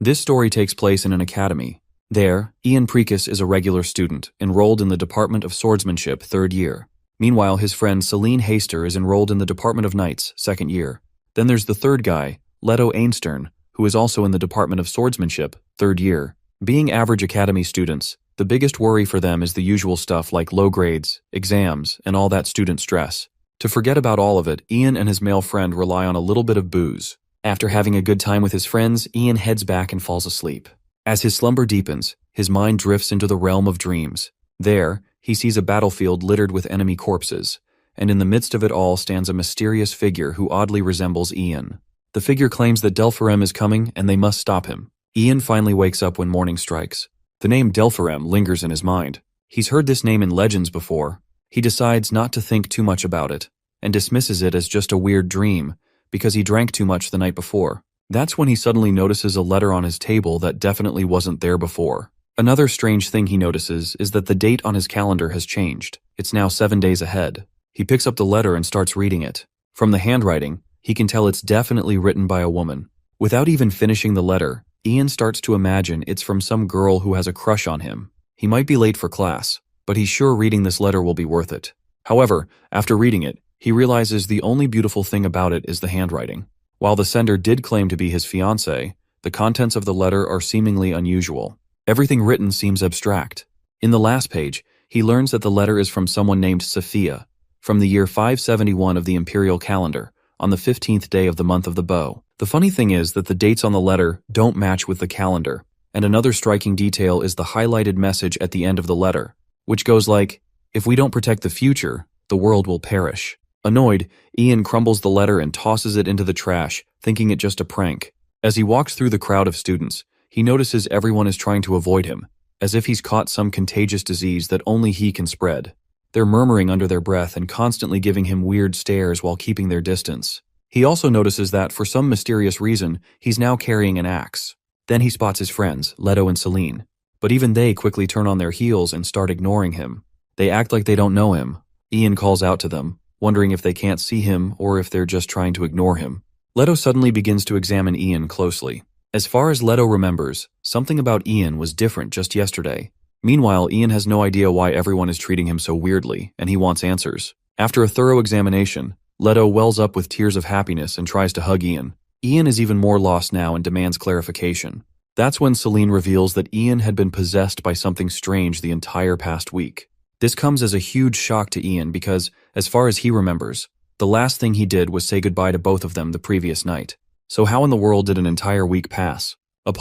This story takes place in an academy. There, Ian Precus is a regular student, enrolled in the Department of Swordsmanship, 3rd year. Meanwhile, his friend Celine Haster is enrolled in the Department of Knights, 2nd year. Then there's the third guy, Leto Einstern, who is also in the Department of Swordsmanship, 3rd year. Being average academy students, the biggest worry for them is the usual stuff like low grades, exams, and all that student stress. To forget about all of it, Ian and his male friend rely on a little bit of booze. After having a good time with his friends, Ian heads back and falls asleep. As his slumber deepens, his mind drifts into the realm of dreams. There, he sees a battlefield littered with enemy corpses, and in the midst of it all stands a mysterious figure who oddly resembles Ian. The figure claims that Delphirem is coming and they must stop him. Ian finally wakes up when morning strikes. The name Delphirem lingers in his mind. He's heard this name in legends before. He decides not to think too much about it, and dismisses it as just a weird dream, because he drank too much the night before. That's when he suddenly notices a letter on his table that definitely wasn't there before. Another strange thing he notices is that the date on his calendar has changed. It's now 7 days ahead. He picks up the letter and starts reading it. From the handwriting, he can tell it's definitely written by a woman. Without even finishing the letter, Ian starts to imagine it's from some girl who has a crush on him. He might be late for class, but he's sure reading this letter will be worth it. However, after reading it, he realizes the only beautiful thing about it is the handwriting. While the sender did claim to be his fiancée, the contents of the letter are seemingly unusual. Everything written seems abstract. In the last page, he learns that the letter is from someone named Sophia, from the year 571 of the imperial calendar, on the 15th day of the month of the bow. The funny thing is that the dates on the letter don't match with the calendar, and another striking detail is the highlighted message at the end of the letter, which goes like, "If we don't protect the future, the world will perish." Annoyed, Ian crumbles the letter and tosses it into the trash, thinking it just a prank. As he walks through the crowd of students, he notices everyone is trying to avoid him, as if he's caught some contagious disease that only he can spread. They're murmuring under their breath and constantly giving him weird stares while keeping their distance. He also notices that, for some mysterious reason, he's now carrying an axe. Then he spots his friends, Leto and Celine. But even they quickly turn on their heels and start ignoring him. They act like they don't know him. Ian calls out to them, wondering if they can't see him or if they're just trying to ignore him. Leto suddenly begins to examine Ian closely. As far as Leto remembers, something about Ian was different just yesterday. Meanwhile, Ian has no idea why everyone is treating him so weirdly, and he wants answers. After a thorough examination, Leto wells up with tears of happiness and tries to hug Ian. Ian is even more lost now and demands clarification. That's when Celine reveals that Ian had been possessed by something strange the entire past week. This comes as a huge shock to Ian because, as far as he remembers, the last thing he did was say goodbye to both of them the previous night. So how in the world did an entire week pass?